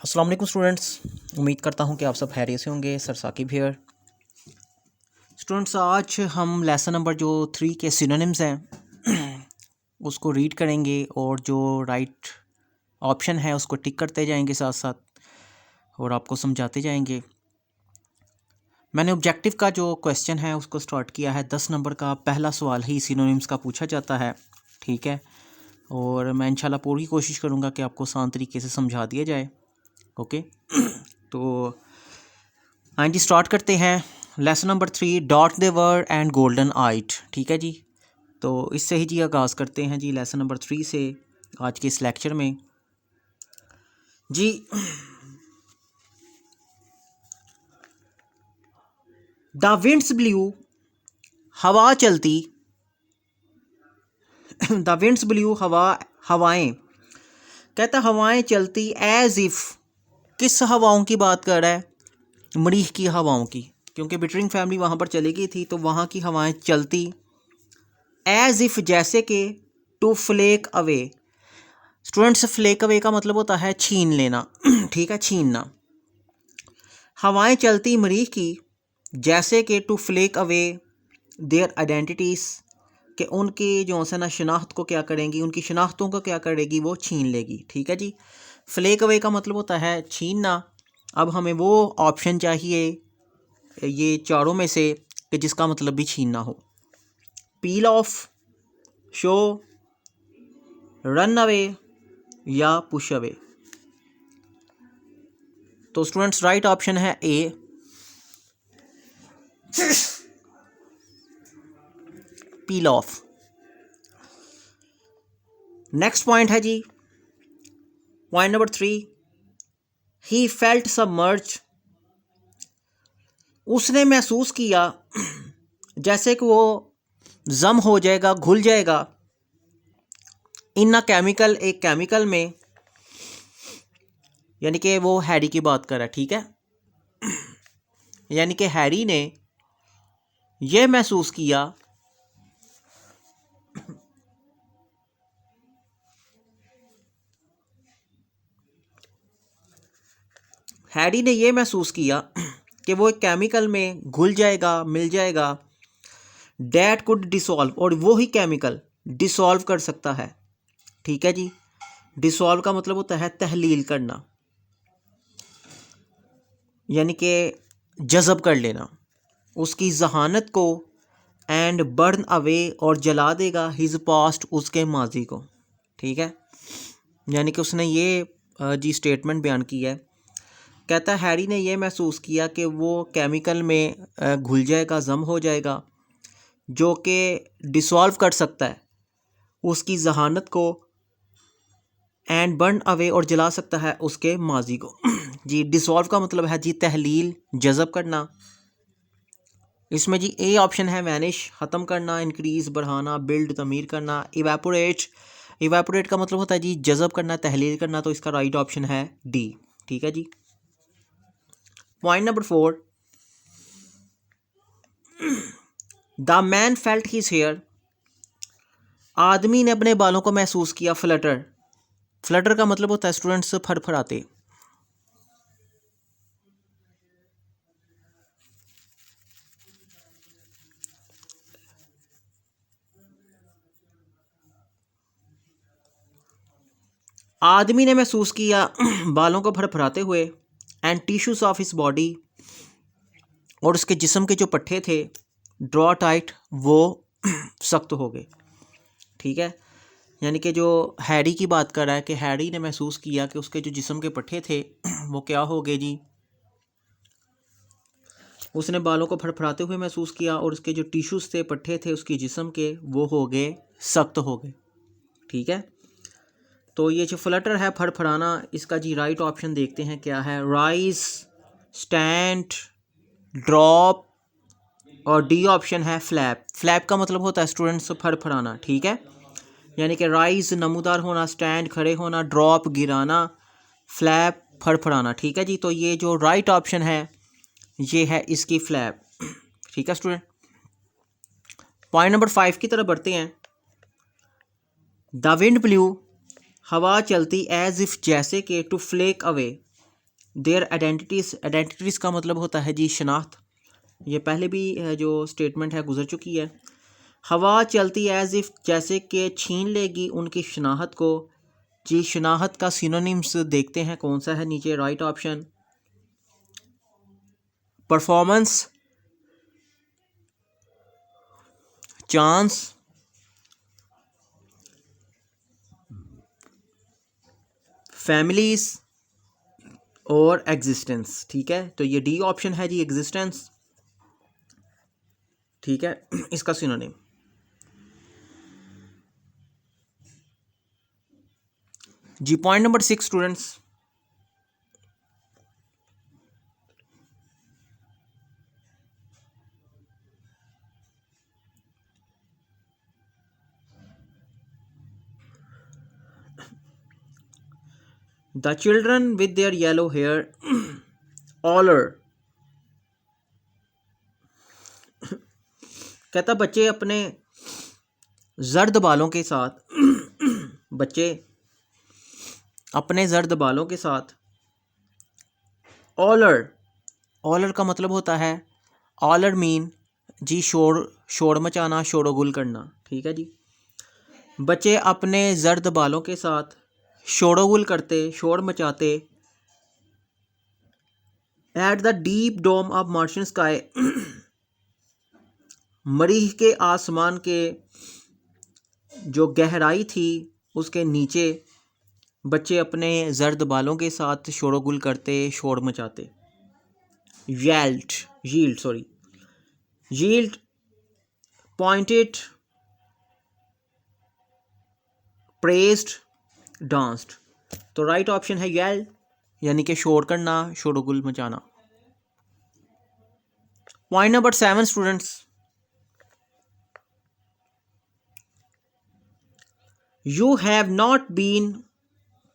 अस्सलाम वालेकुम स्टूडेंट्स, उम्मीद करता हूँ कि आप सब खैरियत से होंगे। Sir Saqib here. स्टूडेंट्स, आज हम लेसन नंबर जो 3 के सिनोनिम्स हैं उसको रीड करेंगे और जो राइट ऑप्शन है उसको टिक करते जाएंगे साथ साथ और आपको समझाते जाएंगे। मैंने ऑब्जेक्टिव का जो क्वेश्चन है उसको स्टार्ट किया है। 10 नंबर का पहला सवाल ही सिनोनिम्स का पूछा जाता है, ठीक है। और मैं इंशाल्लाह पूरी कोशिश करूँगा कि आपको आसान तरीके से समझा दिया जाए। ओके तो हाँ जी, स्टार्ट करते हैं। लेसन नंबर 3, डॉट they were and golden eyed, ठीक है जी। तो इससे ही जी आगाज़ करते हैं जी लेसन नंबर 3 से आज के इस लेक्चर में जी। द विंड्स ब्लू, हवा चलती। द विंड्स ब्लू, हवाएं। कहता हवाएं चलती एज इफ़, किस हवाओं की बात कर रहा है? मरीख की हवाओं की, क्योंकि बिटरिंग फैमिली वहाँ पर चली गई थी तो वहाँ की हवाएं चलती एज इफ़, जैसे कि to flake away. Students, flake away का मतलब होता है छीन लेना ठीक है, छीनना। हवाएं चलती मरीख की जैसे कि to flake away their identities, कि उनकी जो है ना शनाख्त को क्या करेंगी, उनकी शनाख्तों को क्या करेगी, वो छीन लेगी, ठीक है जी। फ्लेक अवे का मतलब होता है छीनना। अब हमें वो ऑप्शन चाहिए ये चारों में से कि जिसका मतलब भी छीनना हो। Peel off, show, run away या पुश अवे। तो स्टूडेंट्स, राइट ऑप्शन है A, peel off. Next point है जी, point number 3, he felt submerge, उसने महसूस किया जैसे कि वो जम हो जाएगा, घुल जाएगा। इन अ केमिकल, एक केमिकल में, यानी कि वो हैरी की बात कर रहा है, ठीक है। यानी कि हैरी ने यह महसूस किया हैरी ने यह महसूस किया कि वो एक केमिकल में घुल जाएगा, मिल जाएगा। डैट कुड डिसॉल्व, और वो ही केमिकल डिसॉल्व कर सकता है, ठीक है जी। डिसॉल्व का मतलब होता है तहलील करना, यानी कि जज़ब कर लेना उसकी जहानत को। एंड बर्न अवे, और जला देगा हिज पास्ट, उसके माजी को, ठीक है। यानी कि उसने ये जी स्टेटमेंट बयान की है। कहता है हैरी ने यह महसूस किया कि वो केमिकल में घुल जाएगा, जम हो जाएगा, जो कि डिसॉल्व कर सकता है उसकी जहानत को। एंड बर्न अवे, और जला सकता है उसके माजी को जी। डिसॉल्व का मतलब है जी तहलील, जज़ब करना। इसमें जी ए ऑप्शन है वैनिश, ख़त्म करना, इंक्रीज, बढ़ाना, बिल्ड, तमीर करना। इवेपोरेट, इवेपोरेट का मतलब होता है जी जज़ब करना, तहलील करना। तो इसका राइट ऑप्शन है डी, ठीक है जी। Point number 4, the man felt his hair, आदमी ने अपने बालों को महसूस किया फ्लटर। फ्लटर का मतलब होता है स्टूडेंट्स फड़फड़ाते। आदमी ने महसूस किया बालों को फड़फड़ाते हुए। And tissues of his body, और उसके जिस्म के जो पट्टे थे, ड्रॉ टाइट, वो सख्त हो गए, ठीक है। यानी कि जो हैरी की बात कर रहा है कि हैरी ने महसूस किया कि उसके जो जिस्म के पट्टे थे वो क्या हो गए जी, उसने बालों को फड़फड़ाते हुए महसूस किया और उसके जो टिश्यूज थे, पट्टे थे उसकी जिस्म के, वो हो गए, सख्त हो गए, ठीक है। तो ये जो फ्लटर है, फड़फड़ाना, इसका जी राइट ऑप्शन देखते हैं क्या है। राइज, स्टैंड, ड्रॉप, और डी ऑप्शन है फ्लैप। फ्लैप का मतलब होता है स्टूडेंट्स फड़फड़ाना, ठीक है। यानी कि राइज नमूदार होना, स्टैंड खड़े होना, ड्रॉप गिराना, फ्लैप फड़फड़ाना, ठीक है जी। तो ये जो राइट ऑप्शन है ये है इसकी फ्लैप, ठीक है स्टूडेंट। पॉइंट नंबर 5 की तरफ बढ़ते हैं। द विंड ब्लू, हवा चलती एज इफ, जैसे कि to flake away, their identities का मतलब होता है जी शनाख्त। ये पहले भी जो स्टेटमेंट है गुजर चुकी है। हवा चलती एज इफ़ जैसे कि छीन लेगी उनकी शनाख्त को। जी शनाख्त का सिनोनिम्स देखते हैं कौन सा है नीचे। Right option performance, chance, families और एग्जिस्टेंस। ठीक है, तो ये डी ऑप्शन है जी एग्जिस्टेंस। ठीक है, इसका सिनोनिम। जी point number 6 students. The children with their yellow hair holler. कहता बच्चे अपने जर्द बालों के साथ बच्चे अपने जर्द बालों के साथ ऑलर। ऑलर का मतलब होता है, ऑलर मीन जी शोर मचाना, शोरगुल करना। ठीक है जी, बच्चे अपने जर्द बालों के साथ शोरगुल करते, शोर मचाते at the deep dome of Martian sky मरीख के आसमान के जो गहराई थी उसके नीचे बच्चे अपने जर्द बालों के साथ शोरगुल करते, शोर मचाते। Yelled pointed, pressed, danced. तो राइट ऑप्शन है येल्ड, यानी कि शोर करना, शोरगुल मचाना। Point number 7 students. You have not been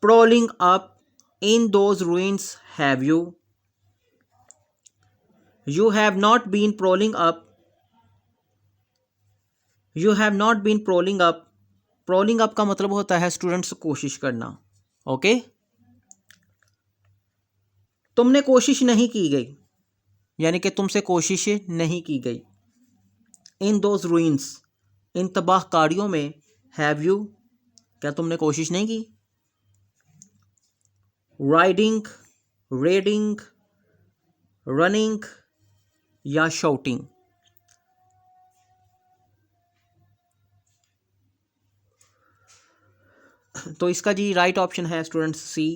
prowling up in those ruins, have you? You have not been prowling up. You have not been prowling up. Prowling up का मतलब होता है स्टूडेंट्स कोशिश करना। ओके, तुमने कोशिश नहीं की गई, यानी कि तुमसे कोशिश नहीं की गई। इन दोज ruins, इन तबाहकारियों में। हैव यू, क्या तुमने कोशिश नहीं की? राइडिंग, रेडिंग, रनिंग या शाउटिंग। तो इसका जी राइट ऑप्शन है स्टूडेंट्स सी।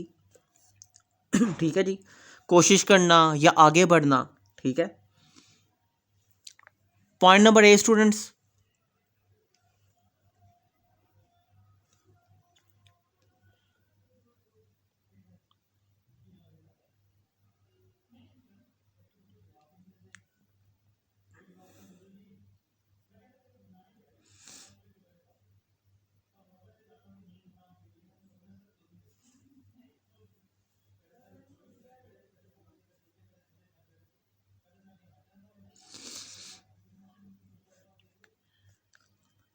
ठीक है जी, कोशिश करना या आगे बढ़ना। ठीक है, point number 8 students.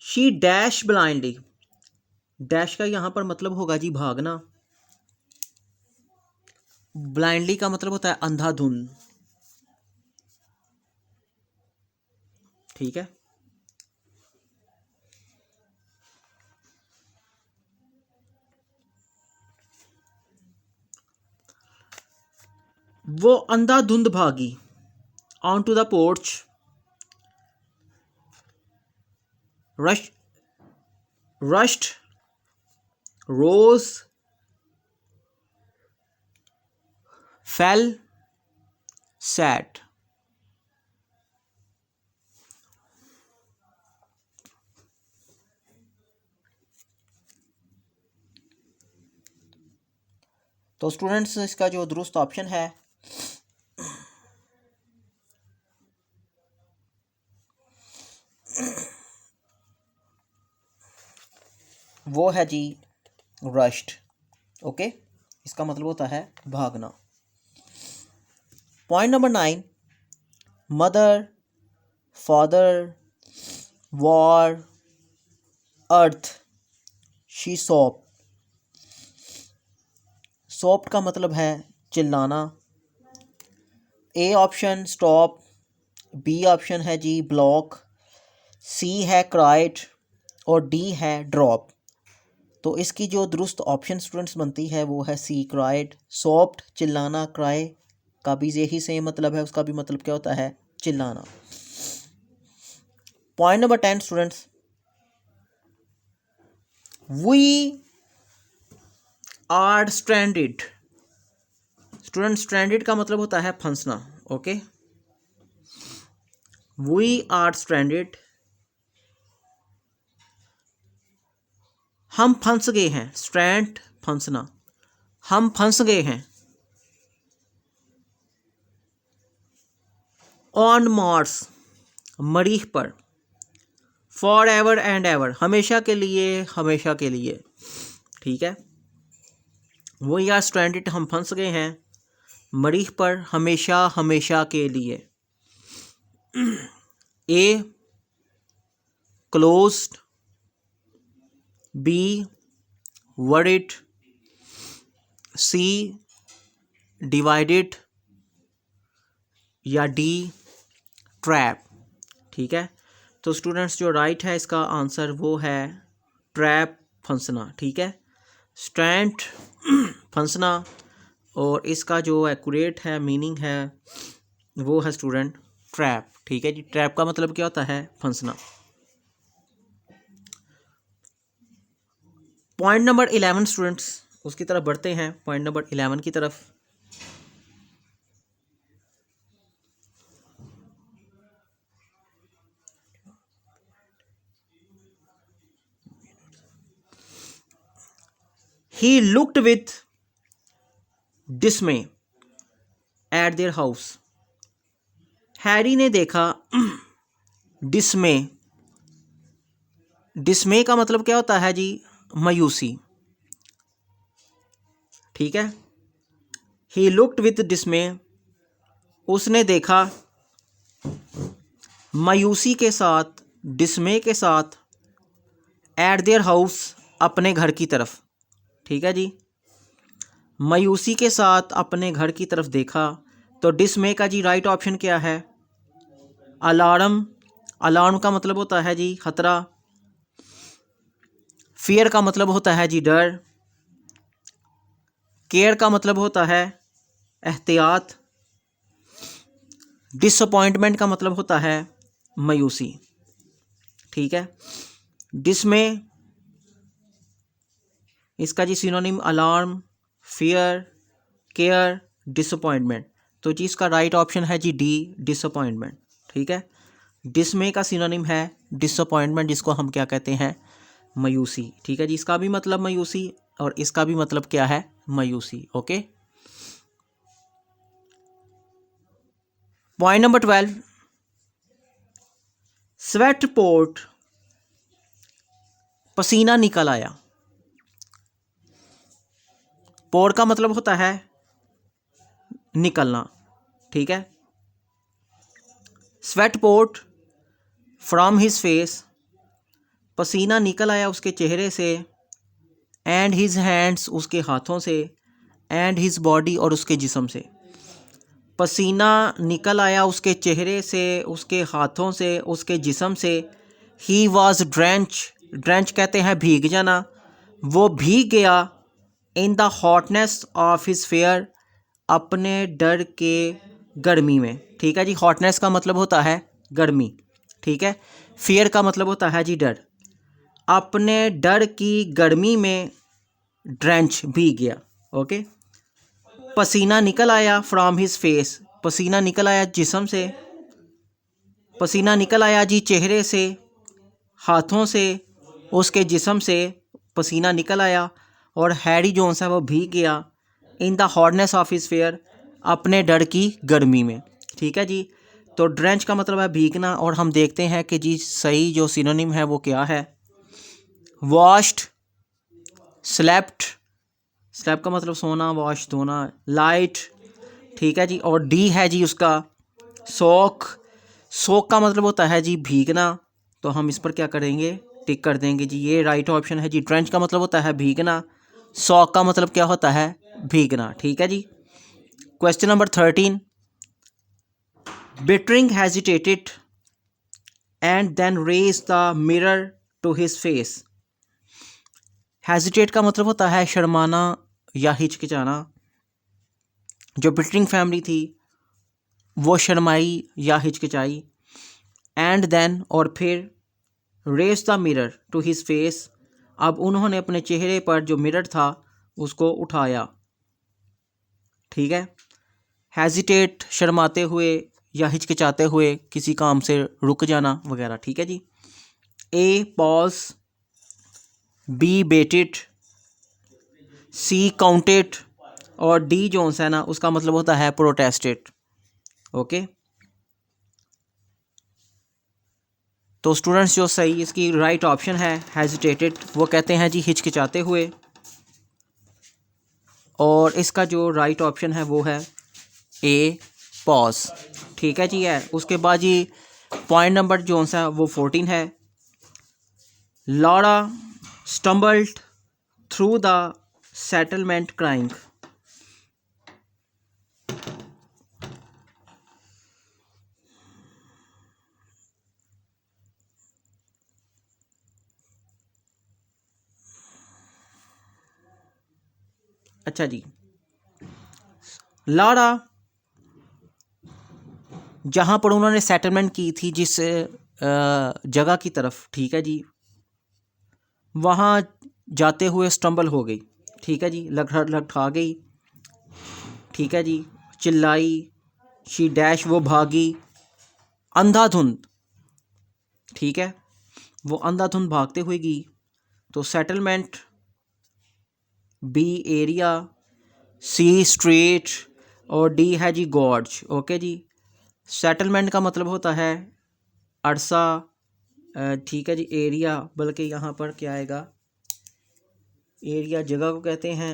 She dash blindly. Dash का यहां पर मतलब होगा जी भागना। ब्लाइंडली का मतलब होता है अंधाधुंध। ठीक है, वो अंधाधुंध भागी। On to the porch, rushed, rose, fell, sat. तो स्टूडेंट्स इसका जो दुरुस्त ऑप्शन है वो है जी रश्ड। ओके, इसका मतलब होता है भागना। Point number 9। Mother, father, war, earth, she soap. Soap का मतलब है चिल्लाना। A option stop, B option है जी ब्लॉक, सी है क्राइड और डी है ड्रॉप। तो इसकी जो दुरुस्त ऑप्शन स्टूडेंट्स बनती है वो है सी क्राइड। सॉफ्ट चिल्लाना, क्राई का भी यही सेम मतलब है, उसका भी मतलब क्या होता है, चिल्लाना। Point number 10 students, we are stranded. Student stranded का मतलब होता है फंसना। ओके, वी आर स्ट्रैंडेड, हम फंस गए हैं। स्ट्रैंड फंसना, हम फंस गए हैं। ऑन मार्स, मरीख पर। फॉर एवर एंड एवर, हमेशा के लिए, हमेशा के लिए। ठीक है, वी आर स्ट्रैंडेड, हम फंस गए हैं मरीख पर हमेशा, हमेशा के लिए। A closed, B worried, C divided या डी ट्रैप। ठीक है, तो स्टूडेंट्स जो राइट है इसका आंसर वो है ट्रैप, फंसना। ठीक है, स्ट्रैंड फंसना, और इसका जो एक्यूरेट है मीनिंग है वो है स्टूडेंट ट्रैप। ठीक है जी, ट्रैप का मतलब क्या होता है, फंसना। पॉइंट नंबर 11 स्टूडेंट्स, उसकी तरफ बढ़ते हैं, पॉइंट नंबर 11 की तरफ। He looked with dismay at their house. Harry ने देखा डिस्मे, डिस्मे का मतलब क्या होता है जी, मायूसी। ठीक है, ही लुक्ड विथ डिस्मे, उसने देखा मायूसी के साथ, डिस्मे के साथ, एट देयर हाउस, अपने घर की तरफ। ठीक है जी, मायूसी के साथ अपने घर की तरफ देखा। तो डिस्मे का जी राइट ऑप्शन क्या है, अलार्म। अलार्म का मतलब होता है जी खतरा। फियर का मतलब होता है जी डर। केयर का मतलब होता है एहतियात। डिसअपॉइंटमेंट का मतलब होता है मायूसी। ठीक है, डिस्मे इसका जी synonym alarm, fear, care, disappointment. तो जी इसका राइट ऑप्शन है जी डी डिसअपॉइंटमेंट। ठीक है, डिस्मे का सिनोनिम है डिसअपॉइंटमेंट, जिसको हम क्या कहते हैं, मायूसी। ठीक है जी, इसका भी मतलब मायूसी और इसका भी मतलब क्या है, मायूसी। Okay, point number 12, sweat port, पसीना निकल आया। पोर का मतलब होता है निकलना। ठीक है, sweat port from his face, पसीना निकल आया उसके चेहरे से, एंड हिज हैंड्स, उसके हाथों से, एंड हिज बॉडी, और उसके जिस्म से। पसीना निकल आया उसके चेहरे से, उसके हाथों से, उसके जिस्म से। ही वॉज ड्रेंच, ड्रेंच कहते हैं भीग जाना, वो भीग गया in the hotness of his fair, अपने डर के गर्मी में। ठीक है जी, हॉटनेस का मतलब होता है गर्मी। ठीक है, फेयर का मतलब होता है जी डर। अपने डर की गर्मी में ड्रेंच भीग गया। ओके, पसीना निकल आया फ्रॉम हिज फेस, पसीना निकल आया जिस्म से, पसीना निकल आया जी चेहरे से, हाथों से, उसके जिस्म से पसीना निकल आया, और हैरी जोन्स है वो भीग गया in the hotness of his fair, अपने डर की गर्मी में। ठीक है जी, तो ड्रेंच का मतलब है भीगना, और हम देखते हैं कि जी सही जो सिनोनिम है वो क्या है, वॉश्ड, स्लेप्ट, स्लेप का मतलब सोना, वॉश धोना, लाइट। ठीक है जी, और डी है जी उसका सोक, सोक का मतलब होता है जी भीगना। तो हम इस पर क्या करेंगे, टिक कर देंगे जी, ये राइट ऑप्शन है जी। ड्रेंच का मतलब होता है भीगना, सोक का मतलब क्या होता है, भीगना। ठीक है जी, question number 13, Bittering hesitated and then raise the mirror to his face. Hesitate का मतलब होता है शर्माना या हिचकिचाना। जो बिटरिंग फैमिली थी वो शर्माई या हिचकिचाई। एंड देन, और फिर, raise the mirror to his face, अब उन्होंने अपने चेहरे पर जो मिरर था उसको उठाया। ठीक है, हेजिटेट शर्माते हुए या हिचकिचाते हुए किसी काम से रुक जाना वगैरह। ठीक है जी। A pause, B bated, C counted, और डी जोन्स है ना उसका मतलब होता है प्रोटेस्टेड। ओके, तो स्टूडेंट्स जो सही इसकी राइट ऑप्शन है हेजिटेटेड, वो कहते हैं जी हिचकिचाते हुए। और इसका जो राइट ऑप्शन है वो है ए पॉज। ठीक है जी। है उसके बाद जी पॉइंट नंबर जो सा वो 14 है। Laura stumbled through the settlement crying. अच्छा जी, लॉरा जहाँ पर उन्होंने सेटलमेंट की थी जिस जगह की तरफ, ठीक है जी, वहाँ जाते हुए स्टम्बल हो गई। ठीक है जी, लठा गई। ठीक है जी, चिल्लाई, शी डैश, वो भागी, अंधाधुंध। ठीक है, वो अंधाधुंध भागते हुए गई। तो सेटलमेंट, बी एरिया, सी स्ट्रीट, और डी है जी गॉर्ज। ओके जी, सेटलमेंट का मतलब होता है अरसा। ठीक है जी, एरिया, बल्कि यहाँ पर क्या आएगा, एरिया जगह को कहते हैं।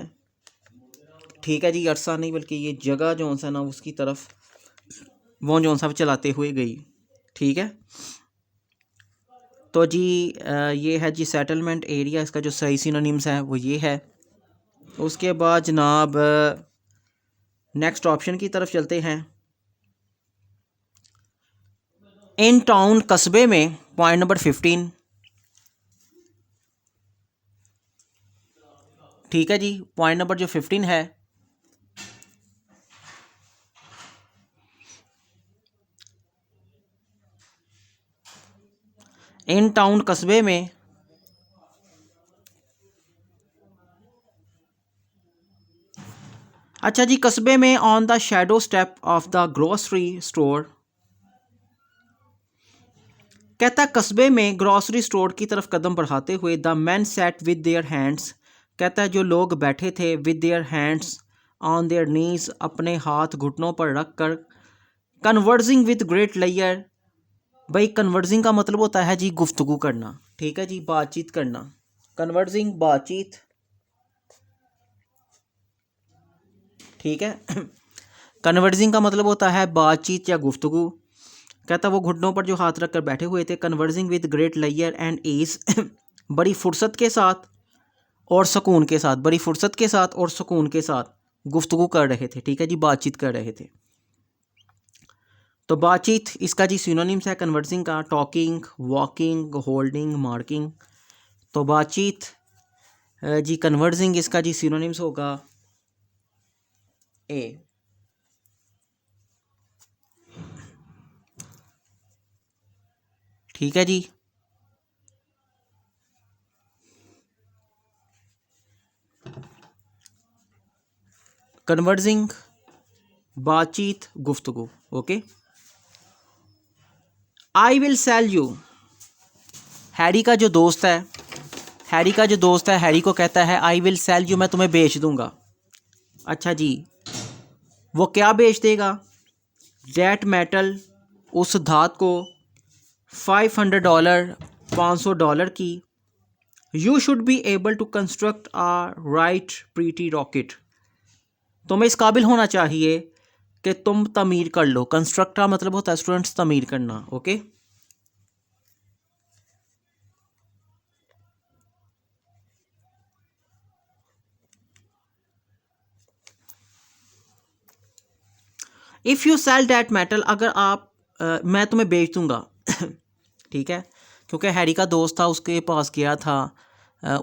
ठीक है जी, अरसा नहीं बल्कि ये जगह जो सा ना उसकी तरफ वो जो सा चलाते हुए गई। ठीक है, तो जी ये है जी सेटलमेंट एरिया, इसका जो सही सिनोनिम्स है वो ये है। उसके बाद जनाब नेक्स्ट ऑप्शन की तरफ चलते हैं। इन टाउन, कस्बे में, पॉइंट नंबर 15। ठीक है जी, पॉइंट नंबर जो 15 है, इन टाउन कस्बे में, अच्छा जी, कस्बे में, on the shadow step of the grocery store. कहता कस्बे में ग्रोसरी स्टोर की तरफ कदम बढ़ाते हुए, the man set with their hands. कहता है जो लोग बैठे थे, with their hands on their नीज, अपने हाथ घुटनों पर रख कर, कन्वर्जिंग विद ग्रेट लेयर। भाई कन्वर्जिंग का मतलब होता है जी गुफ्तगू करना। ठीक है जी, बातचीत करना। कन्वर्जिंग, बातचीत। ठीक है, कन्वर्जिंग का मतलब होता है बातचीत या गुफ्तगू। कहता वो घुटनों पर जो हाथ रखकर बैठे हुए थे, कन्वर्जिंग विद ग्रेट लेयर एंड ईज, बड़ी फुर्सत के साथ और सुकून के साथ, बड़ी फुर्सत के साथ और सुकून के साथ गुफ्तगू कर रहे थे। ठीक है जी, बातचीत कर रहे थे। तो बातचीत इसका जी सिनोनिम्स है कन्वर्जिंग का, टॉकिंग, वॉकिंग, होल्डिंग, मार्किंग। तो बातचीत जी कन्वर्जिंग इसका जी सिनोनिम्स होगा ए। ठीक है जी, कन्वर्जिंग, बातचीत, गुफ्तगू। Okay, I will sell you. Harry का जो दोस्त है, हैरी का जो दोस्त है, हैरी को कहता है आई विल सेल यू, मैं तुम्हें बेच दूंगा। अच्छा जी, वो क्या बेच देगा? डेट मेटल, उस धात को, $500, $500 की। You should be able to construct a right pretty rocket. तुम्हें इस काबिल होना चाहिए कि तुम तमीर कर लो। कंस्ट्रक्ट का मतलब होता है स्टूडेंट्स तमीर करना। Okay, if you sell that metal, अगर आप मैं तुम्हें बेच दूंगा ठीक है, क्योंकि हैरी का दोस्त था, उसके पास गया था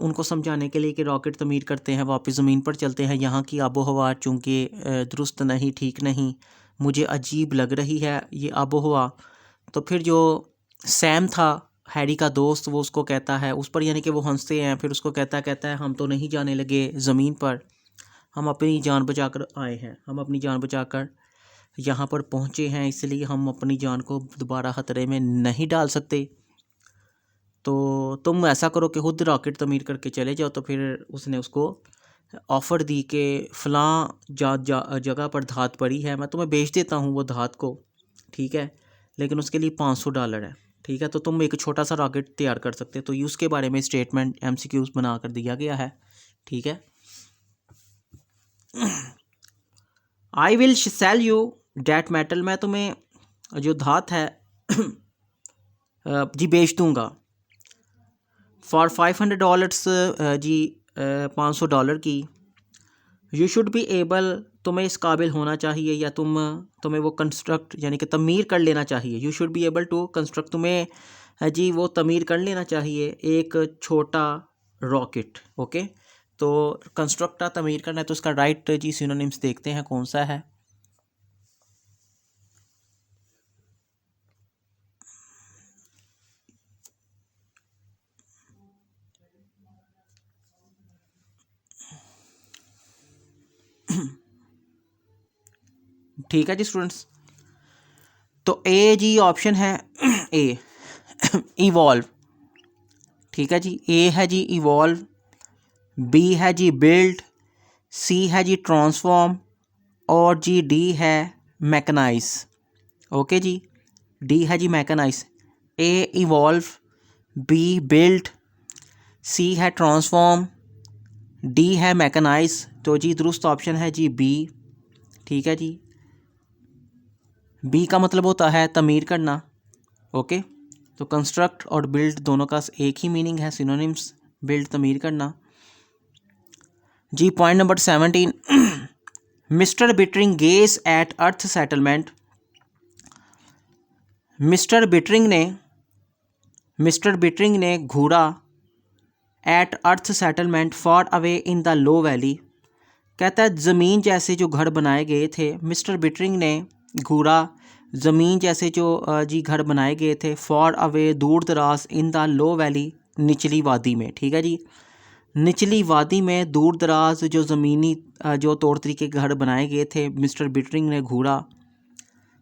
उनको समझाने के लिए कि रॉकेट तमीर करते हैं, वापस ज़मीन पर चलते हैं, यहाँ की आबो हवा चूँकि दुरुस्त नहीं, ठीक नहीं, मुझे अजीब लग रही है ये आबो हवा। तो फिर जो सैम था हैरी का दोस्त, वो उसको कहता है, उस पर यानी कि वो हंसते हैं, फिर उसको कहता है हम तो नहीं जाने लगे ज़मीन पर, हम अपनी जान बचाकर आए हैं, हम अपनी जान बचाकर यहाँ पर पहुँचे हैं, इसलिए हम अपनी जान को दोबारा ख़तरे में नहीं डाल सकते, तो तुम ऐसा करो कि खुद रॉकेट तमीर करके चले जाओ। तो फिर उसने उसको ऑफ़र दी कि फ़लाँ जगह पर धात पड़ी है, मैं तुम्हें बेच देता हूँ वो धात को, ठीक है, लेकिन उसके लिए $500 है, ठीक है, तो तुम एक छोटा सा रॉकेट तैयार कर सकते हो। तो ये उसके बारे में स्टेटमेंट MCQs बना कर दिया गया है, ठीक है। I will sell you that metal, मैं तुम्हें जो धात है जी बेच दूँगा, फॉर $500 जी $500 की। यू शुड बी एबल, तुम्हें इस काबिल होना चाहिए, या तुम्हें वो कंस्ट्रक्ट यानी कि तमीर कर लेना चाहिए। You should be able to construct, तुम्हें जी वो तमीर कर लेना चाहिए एक छोटा रॉकेट। ओके, तो कंस्ट्रक्ट तमीर करना है, तो उसका राइट जी सिनोनिम्स देखते हैं कौन सा है। ठीक है जी स्टूडेंट्स, तो ए जी ऑप्शन है ए इवॉल्व, ठीक है जी, ए है जी इवॉल्व, बी है जी बिल्ड, सी है जी ट्रांसफॉर्म, और जी डी है मैकेनाइज। ओके जी, डी है जी mechanise, A evolve, be build, सी है ट्रांसफॉर्म, डी है मैकेनाइज। तो जी दुरुस्त ऑप्शन है जी बी, ठीक है जी, बी का मतलब होता है तमीर करना। ओके, तो कंस्ट्रक्ट और बिल्ड दोनों का एक ही मीनिंग है, सिनोनिम्स, बिल्ड तमीर करना जी। Point number 17, Mister Bittering gaze at earth settlement, Mister Bittering ने घूरा at earth settlement far away in the low valley, कहता है ज़मीन जैसे जो घर बनाए गए थे, मिस्टर बिटरिंग ने घूरा ज़मीन जैसे जो जी घर बनाए गए थे, फार अवे दूर दराज, इन द लो वैली निचली वादी में, ठीक है जी, निचली वादी में दूर दराज जो ज़मीनी जो तौर तरीके घर बनाए गए थे, मिस्टर बिटरिंग ने घूरा।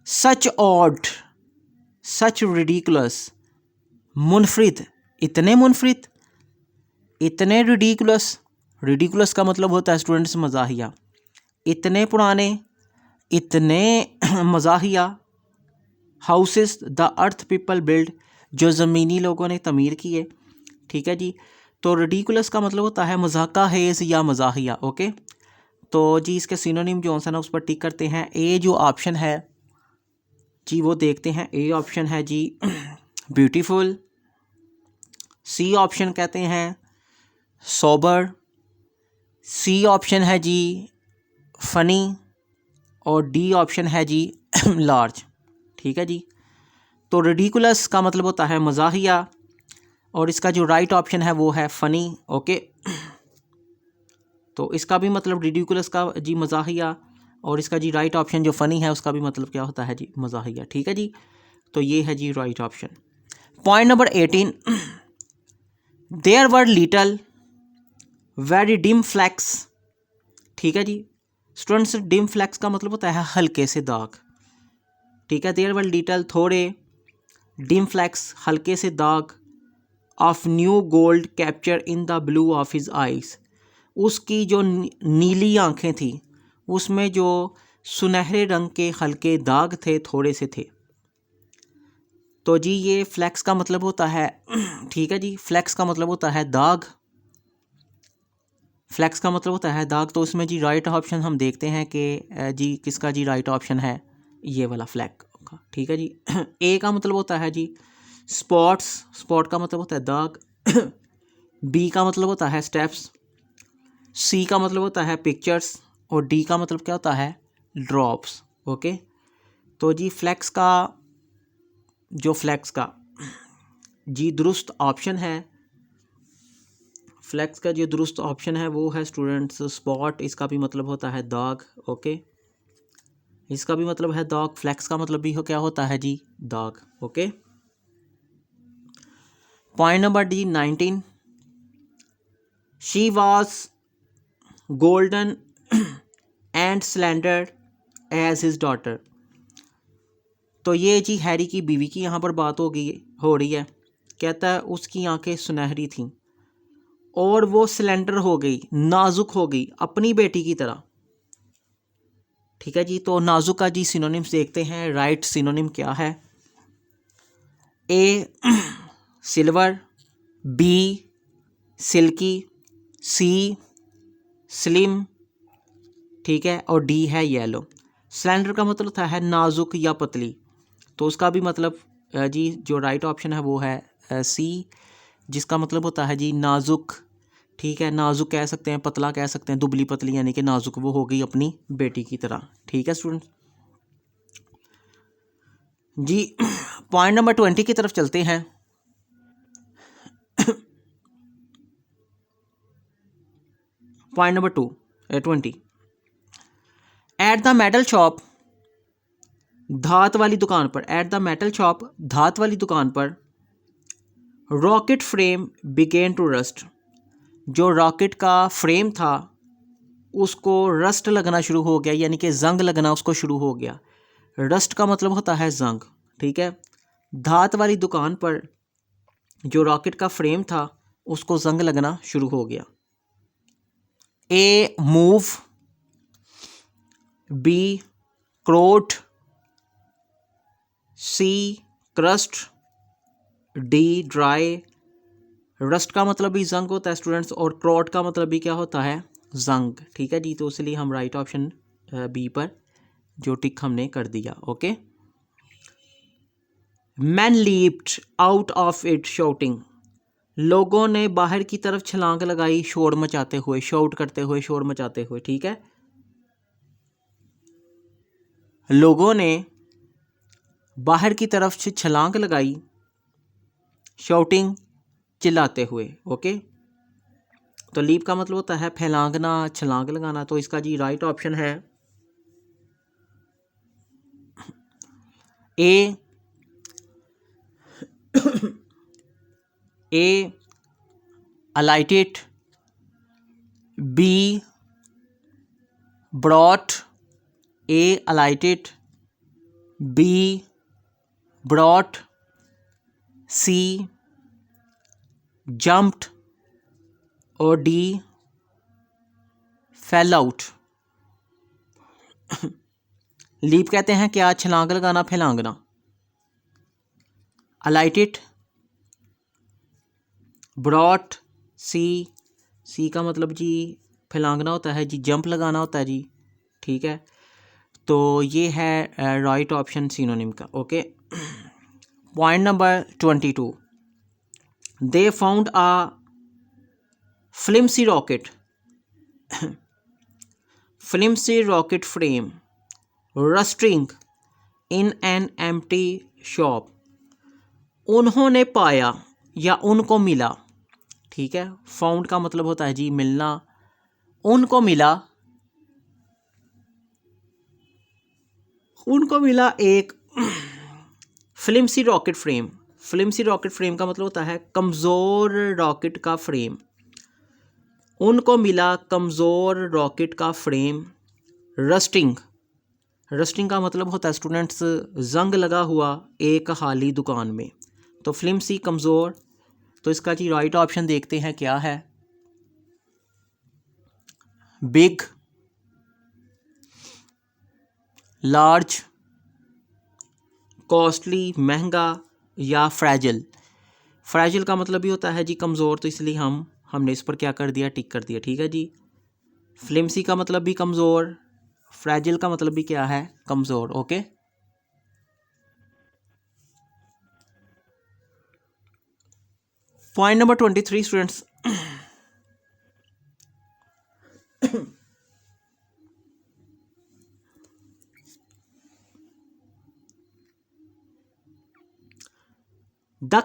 सच ऑड, सच रिडिकुलस, मुनफरिद, इतने मुनफरिद, इतने रिडिकुलस, रिडिकुलस का मतलब होता है स्टूडेंट्स मज़ाहिया, इतने पुराने, इतने मज़ाहिया houses the earth people build, जो ज़मीनी लोगों ने तमीर किए, ठीक है जी। तो रिडिकुलस का मतलब होता है मजाका हेज़ या मज़ाहिया। ओके, तो जी इसके सिनोनिम जो है ना उस पर टिक करते हैं। ए जो ऑप्शन है जी वो देखते हैं, ए ऑप्शन है जी ब्यूटीफुल, सी ऑप्शन कहते हैं सोबर, सी ऑप्शन है जी फ़नी, और डी ऑप्शन है जी लार्ज, ठीक है जी। तो रिडिकुलस का मतलब होता है मज़ाहिया, और इसका जो राइट ऑप्शन है वो है फ़नी। ओके, तो इसका भी मतलब रिडिकुलस का जी मज़ाहिया, और इसका जी राइट ऑप्शन जो फ़नी है उसका भी मतलब क्या होता है जी मज़ाहिया, ठीक है जी। तो ये है जी right option. Point number 18, there were little very dim flecks, ठीक है जी स्टूडेंट्स, डिम फ्लैक्स का मतलब होता है हल्के से दाग, ठीक है। देयर वर लिटल थोड़े, डिम फ्लैक्स हल्के से दाग, of new gold capture in the blue of his eyes, उसकी जो नीली आंखें थी उसमें जो सुनहरे रंग के हल्के दाग थे, थोड़े से थे। तो जी ये फ्लैक्स का मतलब होता है ठीक है जी, फ्लैक्स का मतलब होता है दाग, फ्लैक्स का मतलब होता है दाग। तो उसमें जी राइट ऑप्शन हम देखते हैं कि जी किसका जी राइट ऑप्शन है ये वाला फ्लैग का, ठीक है जी। ए का मतलब होता है जी स्पॉट्स, स्पॉट का मतलब होता है दाग, बी का मतलब होता है स्टेप्स, सी का मतलब होता है पिक्चर्स, और डी का मतलब क्या होता है ड्रॉप्स। ओके, तो जी फ्लैक्स का जी दुरुस्त ऑप्शन है, फ्लैक्स का जो दुरुस्त ऑप्शन है वो है स्टूडेंट्स स्पॉट। इसका भी मतलब होता है दाग। ओके, इसका भी मतलब है दाग, फ्लैक्स का मतलब भी क्या होता है जी, दाग। Okay, point number D 19, she was golden and slender as his daughter. तो ये जी हैरी की बीवी की यहाँ पर बात हो रही है। कहता है उसकी आंखें सुनहरी थीं और वो सिलेंडर हो गई, नाजुक हो गई अपनी बेटी की तरह। ठीक है जी, तो नाजुक का जी सिनोनिम्स देखते हैं। राइट सिनोनिम क्या है? ए सिल्वर, बी सिल्की, सी स्लिम, ठीक है, और डी है येलो। सिलेंडर का मतलब होता है नाजुक या पतली, तो उसका भी मतलब जी जो राइट ऑप्शन है वो है सी, जिसका मतलब होता है जी नाजुक। ठीक है, नाजुक कह सकते हैं, पतला कह सकते हैं, दुबली पतली, यानी कि नाजुक वो हो गई अपनी बेटी की तरह। ठीक है स्टूडेंट जी, पॉइंट नंबर 20 की तरफ चलते हैं। Point number 20, at the metal shop, धात वाली दुकान पर, एट द मेटल शॉप धात वाली दुकान पर, rocket frame began to rust. जो रॉकेट का फ्रेम था उसको रस्ट लगना शुरू हो गया, यानी कि जंग लगना उसको शुरू हो गया। रस्ट का मतलब होता है जंग। ठीक है, धात वाली दुकान पर जो रॉकेट का फ्रेम था उसको जंग लगना शुरू हो गया। ए मूव, बी क्रोट, सी क्रस्ट, डी ड्राई। रस्ट का मतलब भी जंग होता है स्टूडेंट्स, और क्रोट का मतलब भी क्या होता है, जंग। ठीक है जी, तो इसलिए हम राइट ऑप्शन बी पर जो टिक हमने कर दिया। Okay, man leaped out of it shouting. लोगों ने बाहर की तरफ छलांग लगाई शोर मचाते हुए, शाउट करते हुए, शोर मचाते हुए। ठीक है, लोगों ने बाहर की तरफ से छलांग लगाई शाउटिंग, चिल्लाते हुए। ओके, तो लीप का मतलब होता है फैलांगना, छलांग लगाना, तो इसका जी राइट ऑप्शन है ए ए alighted, बी brought, ए alighted, बी brought, सी jumped और डी fell out। लीप कहते हैं क्या, छलांग लगाना, फैलांगना। alighted, brought, सी का मतलब जी फैलांगना होता है जी, जंप लगाना होता है जी। ठीक है, तो ये है राइट ऑप्शन सिनोनिम का। Okay, point number 22, they found a flimsy rocket, flimsy rocket frame rusting in an empty shop. उन्होंने पाया या उनको मिला। ठीक है, फाउंड का मतलब होता है जी मिलना, उनको मिला, उनको मिला एक फ्लिमसी रॉकेट फ्रेम। फ्लिमसी रॉकेट फ्रेम का मतलब होता है कमज़ोर रॉकेट का फ्रेम। उनको मिला कमज़ोर रॉकेट का फ्रेम रस्टिंग। रस्टिंग का मतलब होता है स्टूडेंट्स जंग लगा हुआ एक खाली दुकान में। तो फ्लिमसी कमज़ोर, तो इसका जी राइट ऑप्शन देखते हैं क्या है, बिग, लार्ज, कॉस्टली महंगा, या फ्रैजिल। फ्रैजिल का मतलब भी होता है जी कमज़ोर, तो इसलिए हमने इस पर क्या कर दिया, टिक कर दिया। ठीक है जी, फ्लिमसी का मतलब भी कमज़ोर, फ्रैजिल का मतलब भी क्या है, कमज़ोर। Okay, point number 23 students, the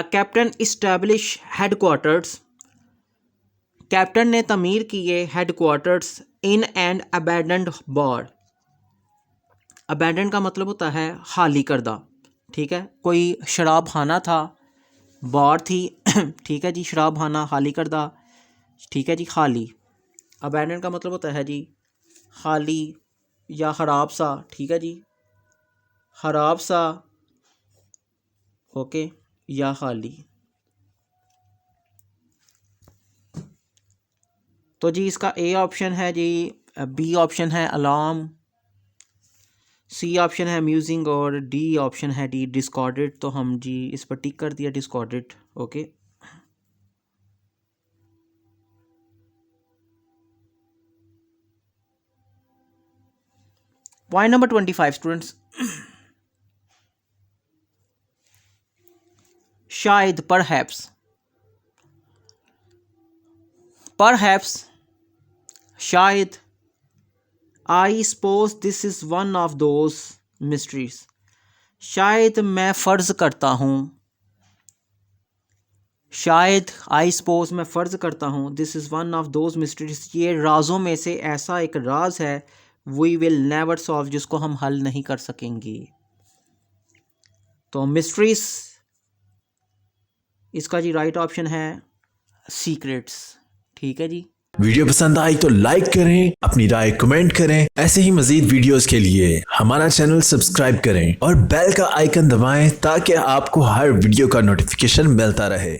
captain establish headquarters, captain ने तमीर किए headquarters in and abandoned bar. Abandon का मतलब होता है खाली करदा, ठीक है। कोई शराब खाना था, बार थी, ठीक है जी, शराब खाना खाली करदा, ठीक है जी, खाली। अबैंडन का मतलब होता है जी खाली या ख़राब सा, ठीक है जी, ख़राब सा, ओके, या खाली। तो जी इसका ए ऑप्शन है जी, बी ऑप्शन है अलार्म, सी ऑप्शन है म्यूजिंग और डी ऑप्शन है डी डिस्कॉर्डेड। तो हम जी इस पर टिक कर दिया डिस्कॉर्डेड, ओके। पॉइंट नंबर 25 स्टूडेंट्स, शायद परहैप्स, शायद, I suppose this is one of those mysteries, शायद मैं फ़र्ज़ करता हूँ, शायद, आई सपोज मैं फ़र्ज़ करता हूँ, this is one of those mysteries, ये राज़ों में से ऐसा एक राज है, वी विल नेवर सॉल्व, जिसको हम हल नहीं कर सकेंगे। तो मिस्ट्रीज इसका जी राइट ऑप्शन है सीक्रेट्स, ठीक है जी। वीडियो पसंद आई तो लाइक करें, अपनी राय कमेंट करें। ऐसे ही मजीद वीडियोस के लिए हमारा चैनल सब्सक्राइब करें और बेल का आइकन दबाएं ताकि आपको हर वीडियो का नोटिफिकेशन मिलता रहे।